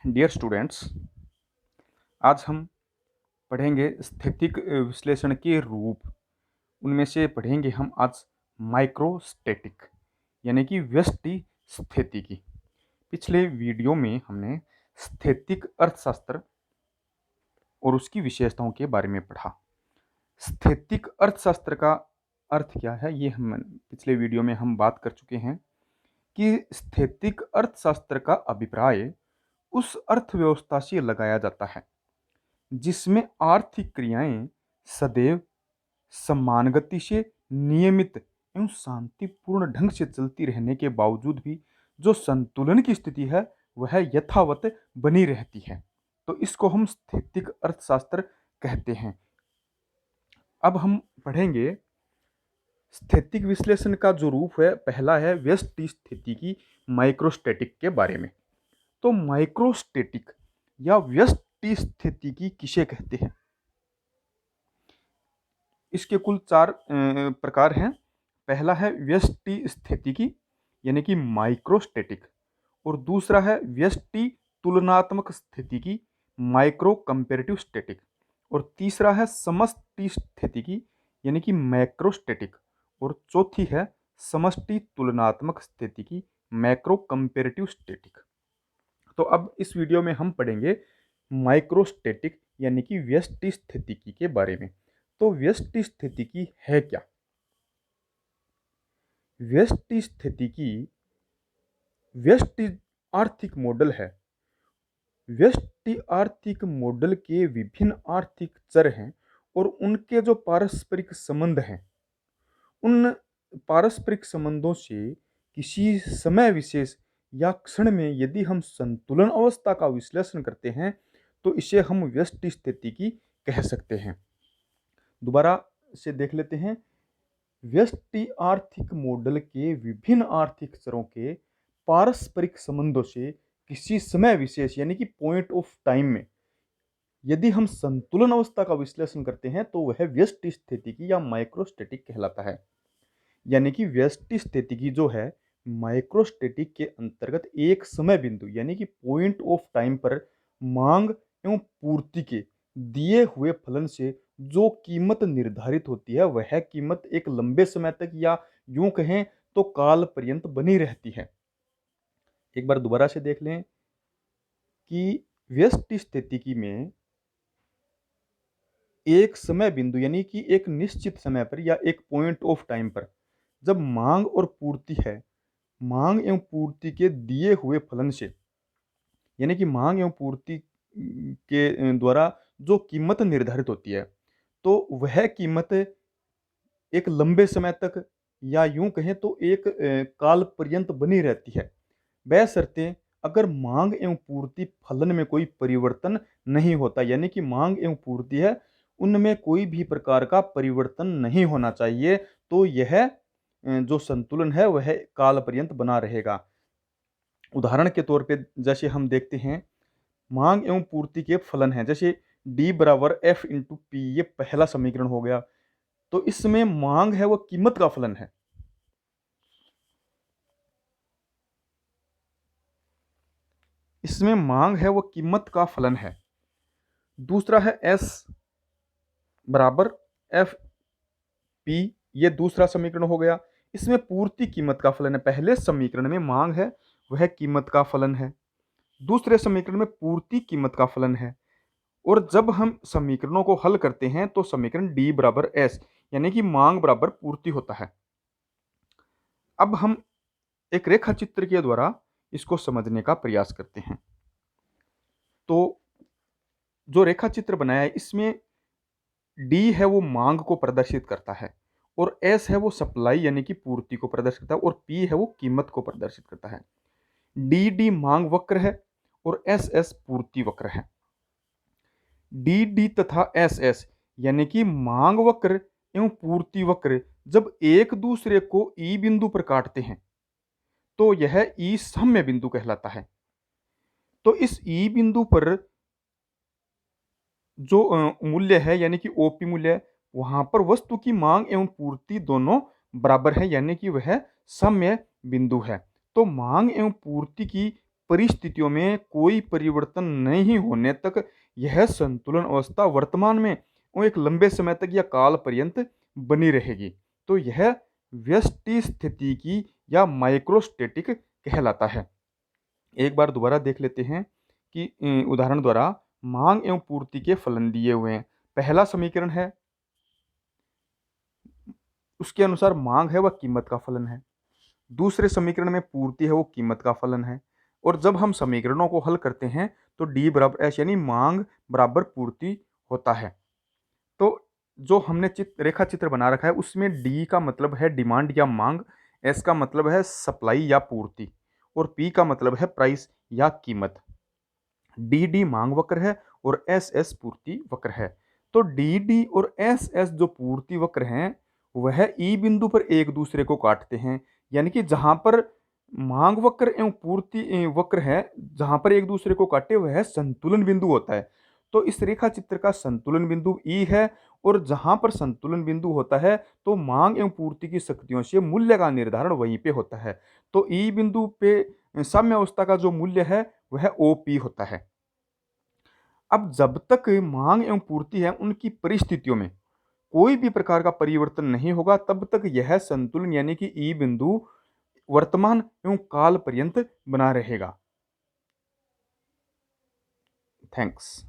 Dear students, आज हम पढ़ेंगे स्थैतिक विश्लेषण के रूप। उनमें से पढ़ेंगे हम आज माइक्रोस्टैटिक यानी कि व्यष्टि स्थितिकी। पिछले वीडियो में हमने स्थैतिक अर्थशास्त्र और उसकी विशेषताओं के बारे में पढ़ा। स्थैतिक अर्थशास्त्र का अर्थ क्या है, ये हम पिछले वीडियो में हम बात कर चुके हैं कि स्थैतिक अर्थशास्त्र का अभिप्राय उस अर्थव्यवस्था से लगाया जाता है जिसमें आर्थिक क्रियाएं सदैव समान गति से नियमित एवं शांतिपूर्ण ढंग से चलती रहने के बावजूद भी जो संतुलन की स्थिति है वह यथावत बनी रहती है। तो इसको हम स्थैतिक अर्थशास्त्र कहते हैं। अब हम पढ़ेंगे स्थैतिक विश्लेषण का जो रूप है, पहला है व्यष्टि स्थितिकी माइक्रोस्टैटिक के बारे में। तो माइक्रोस्टैटिक या व्यष्टि स्थितिकी किसे कहते हैं? इसके कुल चार प्रकार हैं। पहला है व्यष्टि स्थितिकी यानी कि माइक्रोस्टैटिक, और दूसरा है व्यष्टि तुलनात्मक स्थितिकी माइक्रो कंपेरेटिव स्टैटिक, और तीसरा है समष्टि स्थितिकी यानी कि मैक्रोस्टैटिक, और चौथी है समष्टि तुलनात्मक स्थितिकी मैक्रो कंपेरेटिव स्टैटिक। तो अब इस वीडियो में हम पढ़ेंगे माइक्रोस्टैटिक यानी कि व्यष्टि स्थितिकी के बारे में। तो व्यष्टि स्थितिकी है क्या? व्यष्टि स्थितिकी व्यष्टि आर्थिक मॉडल है। व्यष्टि आर्थिक मॉडल के विभिन्न आर्थिक चर हैं और उनके जो पारस्परिक संबंध हैं, उन पारस्परिक संबंधों से किसी समय विशेष या क्षण में यदि हम संतुलन अवस्था का विश्लेषण करते हैं तो इसे हम व्यष्टि स्थितिकी कह सकते हैं। दोबारा से देख लेते हैं। व्यष्टि आर्थिक मॉडल के विभिन्न आर्थिक चरों के पारस्परिक संबंधों से किसी समय विशेष यानी कि पॉइंट ऑफ टाइम में यदि हम संतुलन अवस्था का विश्लेषण करते हैं तो वह व्यष्टि स्थितिकी या माइक्रोस्टैटिक कहलाता है। यानी कि व्यष्टि स्थितिकी जो है माइक्रोस्टैटिक के अंतर्गत एक समय बिंदु यानी कि पॉइंट ऑफ टाइम पर मांग एवं पूर्ति के दिए हुए फलन से जो कीमत निर्धारित होती है वह कीमत एक लंबे समय तक या यूं कहें तो काल पर्यंत बनी रहती है। एक बार दोबारा से देख लें कि व्यष्टि स्थितिकी में एक समय बिंदु यानी कि एक निश्चित समय पर या एक पॉइंट ऑफ टाइम पर जब मांग और पूर्ति है, मांग एवं पूर्ति के दिए हुए फलन से यानी कि मांग एवं पूर्ति के द्वारा जो कीमत निर्धारित होती है तो वह कीमत एक लंबे समय तक या यूं कहें तो एक काल पर्यंत बनी रहती है, बशर्ते अगर मांग एवं पूर्ति फलन में कोई परिवर्तन नहीं होता। यानी कि मांग एवं पूर्ति है उनमें कोई भी प्रकार का परिवर्तन नहीं होना चाहिए, तो यह जो संतुलन है वह काल पर्यंत बना रहेगा। उदाहरण के तौर पे जैसे हम देखते हैं मांग एवं पूर्ति के फलन है, जैसे डी बराबर एफ इंटू पी, ये पहला समीकरण हो गया। तो इसमें मांग है वो कीमत का फलन है, इसमें मांग है वो कीमत का फलन है। दूसरा है एस बराबर एफ पी, ये दूसरा समीकरण हो गया। इसमें पूर्ति कीमत का फलन है। पहले समीकरण में मांग है वह कीमत का फलन है, दूसरे समीकरण में पूर्ति कीमत का फलन है। और जब हम समीकरणों को हल करते हैं तो समीकरण डी बराबर एस यानी कि मांग बराबर पूर्ति होता है। अब हम एक रेखा चित्र के द्वारा इसको समझने का प्रयास करते हैं। तो जो रेखा चित्र बनाया है इसमें डी है वो मांग को प्रदर्शित करता है, और एस है वो सप्लाई यानी कि पूर्ति को प्रदर्शित करता है, और पी है वो कीमत को प्रदर्शित करता है। डी डी मांग वक्र है और एस एस पूर्ति वक्र है। डी डी तथा एस एस यानी कि मांग वक्र एवं पूर्ति वक्र जब एक दूसरे को ई बिंदु पर काटते हैं तो यह ई साम्य बिंदु कहलाता है। तो इस ई बिंदु पर जो मूल्य है यानी कि ओपी मूल्य है, वहां पर वस्तु की मांग एवं पूर्ति दोनों बराबर है यानी कि वह साम्य बिंदु है। तो मांग एवं पूर्ति की परिस्थितियों में कोई परिवर्तन नहीं होने तक यह संतुलन अवस्था वर्तमान में वो एक लंबे समय तक या काल पर्यंत बनी रहेगी। तो यह व्यष्टि स्थितिकी या माइक्रोस्टैटिक कहलाता है। एक बार दोबारा देख लेते हैं कि उदाहरण द्वारा मांग एवं पूर्ति के फलन दिए हुए हैं। पहला समीकरण है, उसके अनुसार मांग है वह कीमत का फलन है। दूसरे समीकरण में पूर्ति है वो कीमत का फलन है। और जब हम समीकरणों को हल करते हैं तो डी बराबर एच यानी मांग बराबर पूर्ति होता है। तो जो हमने रेखा चित्र बना रखा है उसमें डी का मतलब है डिमांड या मांग, एस का मतलब है सप्लाई या पूर्ति, और पी का मतलब है प्राइस या कीमत। डी डी मांग वक्र है और एस एस पूर्ति वक्र है। तो डी डी और एस एस जो पूर्ति वक्र हैं वह ई बिंदु पर एक दूसरे को काटते हैं, यानी कि जहां पर मांग वक्र एवं पूर्ति वक्र है जहां पर एक दूसरे को काटे वह संतुलन बिंदु होता है। तो इस रेखा चित्र का संतुलन बिंदु ई है, और जहां पर संतुलन बिंदु होता है तो मांग एवं पूर्ति की शक्तियों से मूल्य का निर्धारण वहीं पे होता है। तो ई बिंदु पे साम्य अवस्था का जो मूल्य है वह ओपी होता है। अब जब तक मांग एवं पूर्ति है उनकी परिस्थितियों में कोई भी प्रकार का परिवर्तन नहीं होगा तब तक यह संतुलन यानी कि ई बिंदु वर्तमान एवं काल पर्यंत बना रहेगा। थैंक्स।